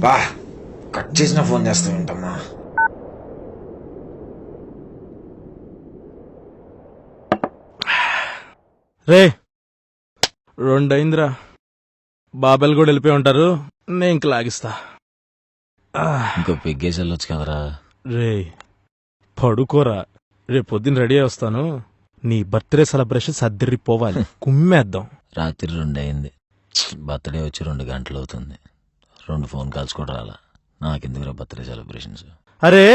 బా కట్ చేసిన ఫోన్ చేస్తా ఉంటామా. రే 2 అయిందిరా. బాబాయ్ కూడా వెళ్ళిపోయి ఉంటారు. నేను ఇంక లాగిస్తా. ఇంకో పెగ్గేసి వెళ్ళొచ్చు కదరా. రే పడుకోరా. రేపు పొద్దున్న రెడీ అయి వస్తాను. నీ బర్త్డే సెలబ్రేషన్ సర్దిరిపోవాలి. కుమ్మేద్దాం. రాత్రి 2 అయింది. బర్త్డే వచ్చి 2 గంటలు అవుతుంది. 2 ఫోన్ కాల్స్ కూడా రాలా. నాకెందుకురా బర్త్డే సెలబ్రేషన్స్. అరే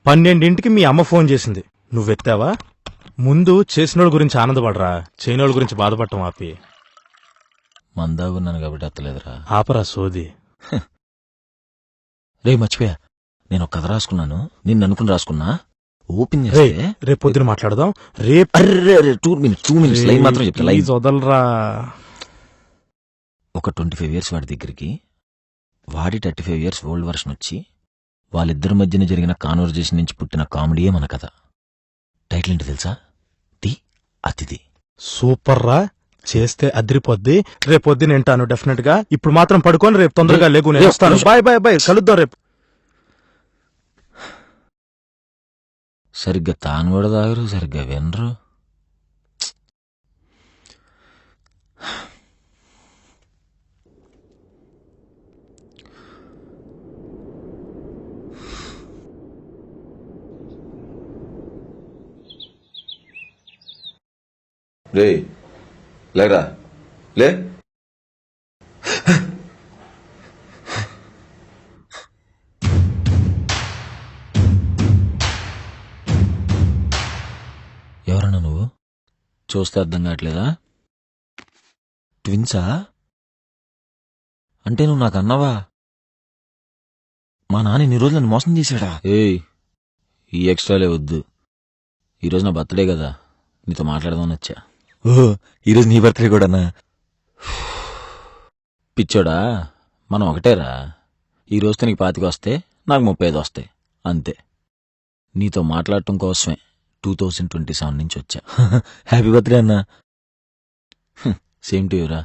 12ంటికి మీ అమ్మ ఫోన్ చేసింది. నువ్వెత్తావా? ముందు చేసినోళ్ళ గురించి ఆనందపడరా, చేయనోళ్ళ గురించి బాధపడటం ఆపి. మందాగున్నాను కాబట్టి ఎత్తలేదురా. ఆపరా సోది. రే మర్చిపోయా, నేను ఒక కథ రాసుకున్నాను. నిన్ను అనుకుని రాసుకున్నా. ఓపెన్ రే చేస్తే రేపు పొద్దున మాట్లాడదాం. రేపు 2 మినిట్స్ లైన్ మాత్రం చెప్తా. లైన్ వదలరా. ఒక 25 years వాడి దగ్గరికి వాడి 35 years ఓల్డ్ వర్షన్ వచ్చి వాళ్ళిద్దరి మధ్యన జరిగిన కాన్వర్జేషన్ నుంచి పుట్టిన కామెడీయే మన కథ. టైటిల్ ఏంటో తెలుసా? ది అతిథి. సూపర్ రా. చేస్తే అదిరిపోద్ది. రేపు పొద్దున వింటాను డెఫినెట్ గా. ఇప్పుడు మాత్రం పడుకొని రేపు తొందరగా లేకు. నేను వస్తాను. Bye bye bye. కలుద్దాం రేపు. సరిగ్గా తాను కూడా తాగరు, సరిగ్గా వినరు. రే లేరా లే. ఎవరన్నా నువ్వు? చూస్తే అర్థం కావట్లేదా? ట్విన్సా? అంటే నువ్వు నాకు అన్నావా? మా నాన్న ఇన్ని రోజులు నన్ను మోసం చేశాడా? ఏయ్, ఈ ఎక్స్ట్రాలే వద్దు. ఈరోజు నా బర్త్డే కదా, నీతో మాట్లాడదామని వచ్చా. ఓహో, ఈరోజు నీ బర్త్డే కూడానా? పిచ్చోడా, మనం ఒకటేరా. ఈ రోజుతో నీకు 25 వస్తే నాకు 35 వస్తాయి అంతే. నీతో మాట్లాడటం కోసమే 2027 నుంచి వచ్చా. హ్యాపీ బర్త్డే అన్నా. సేమ్ టు యూరా.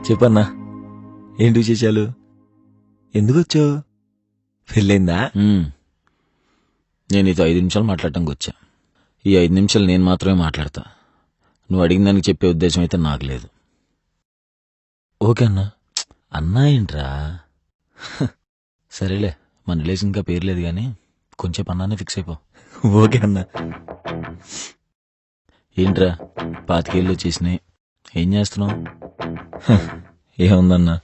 చెప్పన్నా, ఏంటి విశేషాలు? ఎందుకు వచ్చావు? పెళ్ళైందా? నేను నీతో 5 నిమిషాలు మాట్లాడటానికి వచ్చా. ఈ 5 నిమిషాలు నేను మాత్రమే మాట్లాడతా. నువ్వు అడిగిన దానికి చెప్పే ఉద్దేశం అయితే నాకు లేదు. ఓకే అన్నా. అన్నా ఏంట్రా? సరేలే, మన రిలేషన్ ఇంకా పేరు లేదు కానీ కొంచెం అన్నానే ఫిక్స్ అయిపో. ఓకే అన్నా. ఏంట్రా 25 ఏళ్ళు వచ్చేసినాయి, ఏం చేస్తున్నావు? ఏముందన్నా,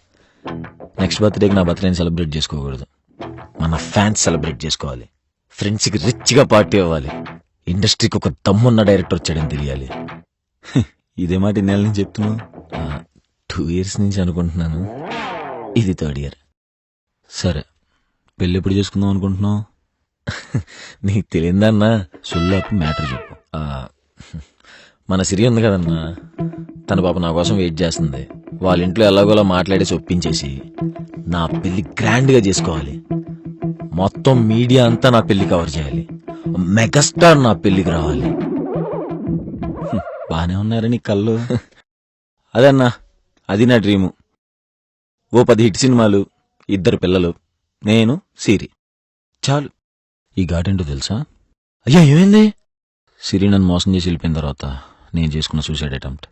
నెక్స్ట్ బర్త్డేకి నా బర్త్డేని సెలబ్రేట్ చేసుకోకూడదు. మన ఫ్యాన్స్ సెలబ్రేట్ చేసుకోవాలి. ఫ్రెండ్స్కి రిచ్గా పార్టీ అవ్వాలి. ఇండస్ట్రీకి ఒక దమ్మున్న డైరెక్టర్ వచ్చాడని తెలియాలి. ఇదే మాట ఇన్నేళ్ళ నుంచి చెప్తున్నావు? 2 years నుంచి అనుకుంటున్నాను. ఇది 3rd year. సరే, పెళ్ళి ఎప్పుడు చేసుకుందాం అనుకుంటున్నావు? నీకు తెలియదన్నా, సుల్లాపు మ్యాటర్ చెప్పు. మన సిరి ఉంది కదన్నా, తన పాప నా కోసం వెయిట్ చేస్తుంది. వాళ్ళ ఇంట్లో ఎలాగోలా మాట్లాడేసి ఒప్పించేసి నా పెళ్లి గ్రాండ్గా చేసుకోవాలి. మొత్తం మీడియా అంతా నా పెళ్లి కవర్ చేయాలి. మెగాస్టార్ నా పెళ్లికి రావాలి. బానే ఉన్నారని కళ్ళు. అదన్నా, అది నా డ్రీము. ఓ 10 హిట్ సినిమాలు, 2 పిల్లలు, నేను, సిరి, చాలు. ఈ ఘాటేంటో తెలుసా? అయ్యా ఏమైంది? సిరి నన్ను మోసం చేసి వెళ్ళిపోయిన తర్వాత నేను చేసుకున్న సూసైడ్ అటెంప్ట్.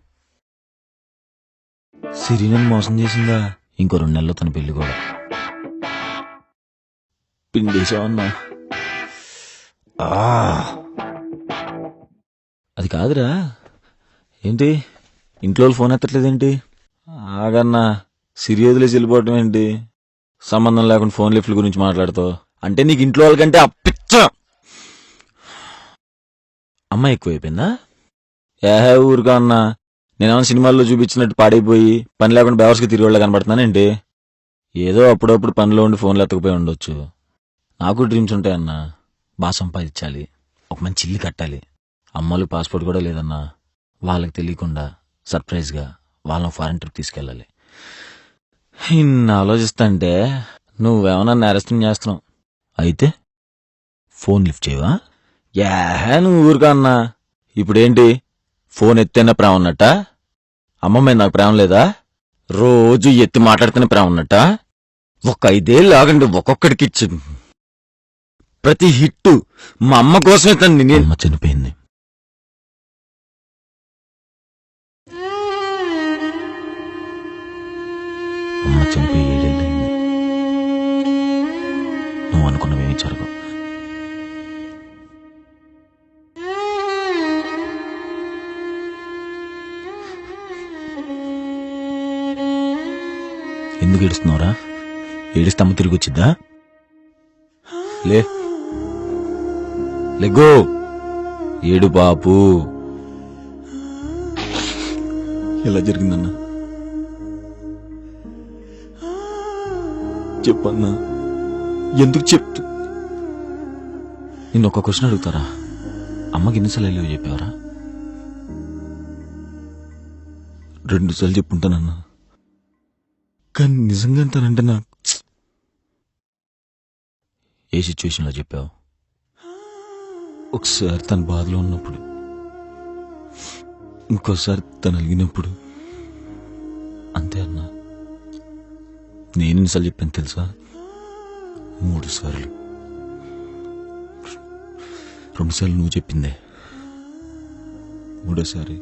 సిరి నన్ను మోసం చేసిందా? ఇంకో 2 నెలల్లో తన పెళ్లి కూడా. పిండేశావన్నా. అది కాదురా. ఏంటి ఇంట్లో ఫోన్ ఎత్తట్లేదేంటి? ఆగన్నా, సిరి వదిలేసి వెళ్ళిపోవటం ఏంటి? సంబంధం లేకుండా ఫోన్ లిఫ్ట్ల గురించి మాట్లాడుతావు అంటే నీకు ఇంట్లో వాళ్ళకంటే ఆ పిచ్చ అమ్మాయి ఎక్కువైపోయిందా? ఊరుగా అన్నా, నేనేమన్నా సినిమాల్లో చూపించినట్టు పాడైపోయి పని లేకుండా బెవర్స్కి తిరిగి వాళ్ళ కనబడుతున్నానేంటి? ఏదో అప్పుడప్పుడు పనిలో ఉండి ఫోన్లు ఎత్తకపోయి ఉండొచ్చు. నాకు డ్రీమ్స్ ఉంటాయన్నా. బాగా సంపాదించాలి, ఒక మంచి ఇల్లు కట్టాలి. అమ్మలు పాస్పోర్ట్ కూడా లేదన్నా. వాళ్ళకి తెలియకుండా సర్ప్రైజ్గా వాళ్ళని ఫారెన్ ట్రిప్ తీసుకెళ్ళాలి. ఇన్ని ఆలోచిస్తా అంటే నువ్వేమన్నా నేరస్థం చేస్తున్నావు. అయితే ఫోన్ లిఫ్ట్ చేయవా? నువ్వు ఊరుగా అన్నా. ఇప్పుడేంటి ఫోన్ ఎత్తైనా ప్రేమ ఉన్నట్ట? అమ్మమ్మ నాకు ప్రేమ లేదా? రోజు ఎత్తి మాట్లాడుతున్న ప్రేమ ఉన్నట్ట? ఒక 5 ఏళ్ళు ఆగండి, ఒక్కొక్కడికి ఇచ్చి ప్రతి హిట్టు మా అమ్మ కోసమే తను. అమ్మ చనిపోయింది. అమ్మ చనిపోయి 7 ఏళ్ళయింది. నువ్వు అనుకున్నవేమీ జరగవు. ఎందుకు ఏడుస్తున్నావురా? ఏడిస్తే అమ్మ తిరిగి వచ్చిద్దా? లేగో, ఏడు బాపు. ఎలా జరిగిందన్నా? చెప్పన్నా, ఎందుకు చెప్తూ? నిన్న ఒక క్వశ్చన్ అడుగుతారా? అమ్మకి ఎన్నిసార్లు వెళ్ళి చెప్పావరా? 2 సార్లు చెప్పుంటానన్నా. కానీ నిజంగా అంటానంటే నాకు ఏ సిచ్యువేషన్లో చెప్పావు? ఒకసారి తన బాధలో ఉన్నప్పుడు, ఇంకోసారి తను అలిగినప్పుడు. అంతే అన్నా. నేను ఎన్నిసార్లు చెప్పాను తెలుసా? 3 సార్లు. 2 సార్లు నువ్వు చెప్పిందే. 3ఓసారి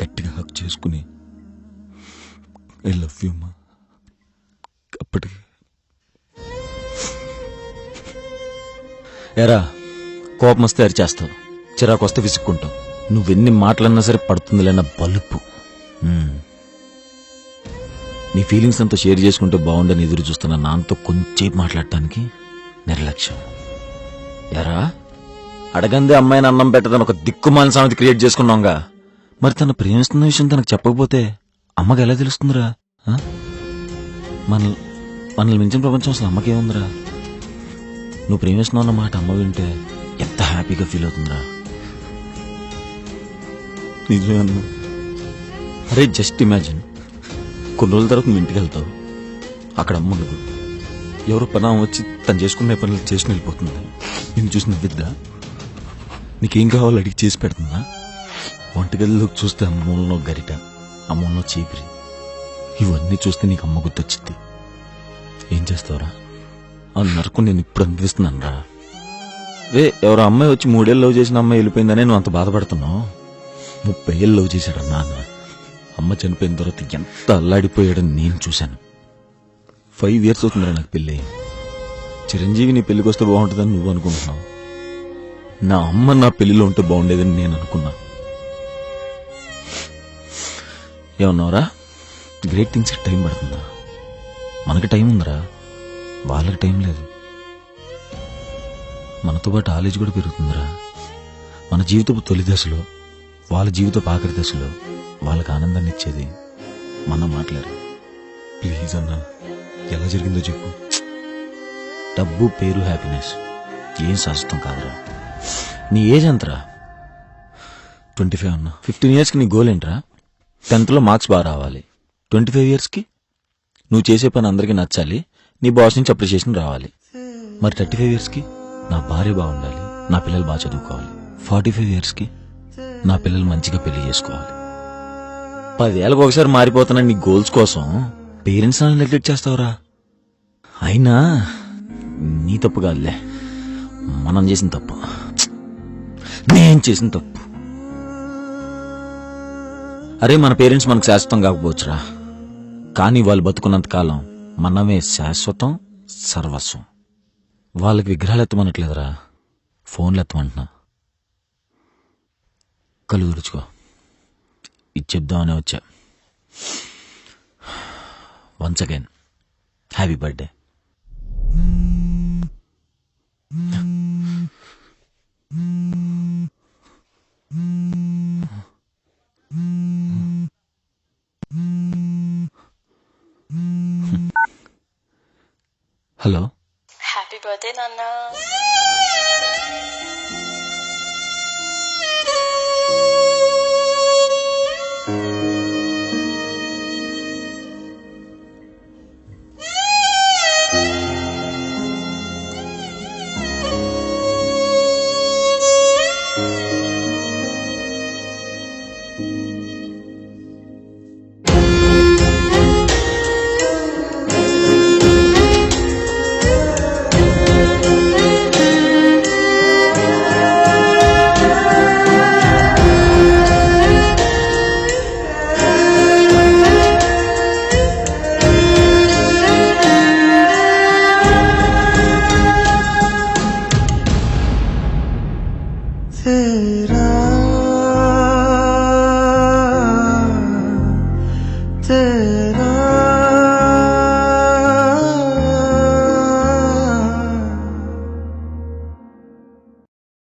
గట్టిగా హక్ చేసుకుని ఐ లవ్ యూ అమ్మా. అప్పటికి ఎరా, కోపం వస్తే అరిచేస్తావు, చిరాకు వస్తే విసుక్కుంటావు. నువ్వెన్ని మాటలన్నా సరే పడుతుంది లేన బలుపు. నీ ఫీలింగ్స్ అంతా షేర్ చేసుకుంటే బాగుండని ఎదురు చూస్తున్నా నాన్నతో కొంచెం మాట్లాడటానికి నిర్లక్ష్యం. ఎరా, అడగందే అమ్మాయిని అన్నం పెట్టదని ఒక దిక్కుమాలిన సామెత క్రియేట్ చేసుకున్నాంగా. మరి తను ప్రేమిస్తున్న విషయం తనకు చెప్పకపోతే అమ్మకి ఎలా తెలుస్తుందిరా? మనల్ని మించిన ప్రపంచం అసలు అమ్మకేముందిరా? నువ్వు ప్రేమిస్తున్నావు అన్న మాట అమ్మ వింటే ఎంత హ్యాపీగా ఫీల్ అవుతుందిరా. నిజమే అన్న. అరే, జస్ట్ ఇమాజిన్, కొన్ని రోజుల తర్వాత నువ్వు ఇంటికి వెళ్తావు. అక్కడ అమ్మ ఉండదు. ఎవరో పని వచ్చి తను చేసుకునే పనులు చేసి వెళ్ళిపోతుంది. నేను చూసి నవ్విద్దా? నీకేం కావాలో అడిగి చేసి పెడుతుందా? వంటగదిలోకి చూస్తే అమ్మలో గరిట, అమ్మలో చీపిరి, ఇవన్నీ చూస్తే నీకు అమ్మ గుర్తొచ్చింది. ఏం చేస్తావురా? ఆ నరకు నేను ఇప్పుడు అనిపిస్తున్నాను రా. ఎవరో అమ్మాయి వచ్చి 3 ఏళ్ళు లవ్ చేసిన అమ్మాయి వెళ్ళిపోయిందనే నువ్వు అంత బాధపడుతున్నావు. 30 ఏళ్ళు లవ్ చేశాడు నాన్న. అమ్మ చనిపోయిన తర్వాత ఎంత అల్లాడిపోయాడని నేను చూశాను. 5 years అవుతుందిరా నాకు పెళ్ళి. చిరంజీవి నీ పెళ్లికి వస్తే బాగుంటుందని నువ్వు అనుకుంటున్నావు. నా అమ్మ నా పెళ్లిలో ఉంటే బాగుండేదని నేను అనుకున్నా. ఏమన్నావురా? గ్రేట్ థింగ్స్ టైం పడుతుందా? మనకి టైం ఉందిరా, వాళ్ళకి టైం లేదు. మనతో పాటు ఆలేజ్ కూడా పెరుగుతుందిరా. మన జీవితపు తొలి దశలో, వాళ్ళ జీవితపు ఆఖరి దశలో వాళ్ళకి ఆనందాన్ని ఇచ్చేది మనం మాట్లాడారు. ప్లీజ్ అన్నా, ఎలా జరిగిందో చెప్పు. డబ్బు, పేరు, హ్యాపీనెస్ ఏం శాశ్వతం కాదురా. నీ ఏజ్ ఎంతరా? 25 అన్నా. 15 yearsకి నీ గోల్ ఏంట్రా? 10th మార్క్స్ బాగా రావాలి. 25 yearsకి నువ్వు చేసే పని అందరికీ నచ్చాలి, నీ బాస్ నుంచి అప్రిషియేషన్ రావాలి. మరి 35 yearsకి నా భార్య బాగుండాలి, నా పిల్లలు బాగా చదువుకోవాలి. 45 yearsకి నా పిల్లలు మంచిగా పెళ్లి చేసుకోవాలి. 10 ఏళ్ళకి ఒకసారి మారిపోతున్నా నీ గోల్స్ కోసం పేరెంట్స్ నెగ్లెక్ట్ చేస్తావురా. అయినా నీ తప్పు కాదులే, మనం చేసిన తప్పు, నేను చేసిన తప్పు. అరే, మన పేరెంట్స్ మనకు శాశ్వతం కాకపోవచ్చురా, కానీ వాళ్ళు బతుకున్నంత కాలం మనమే శాశ్వతం, సర్వస్వం. వాళ్ళకి విగ్రహాలు ఎత్తమనట్లేదురా, ఫోన్లు ఎత్తమంటున్నా. కళ్ళు తుడుచుకో, ఇది చెప్దామనే వచ్చా. Once again happy birthday. Hello, happy birthday నాన్న.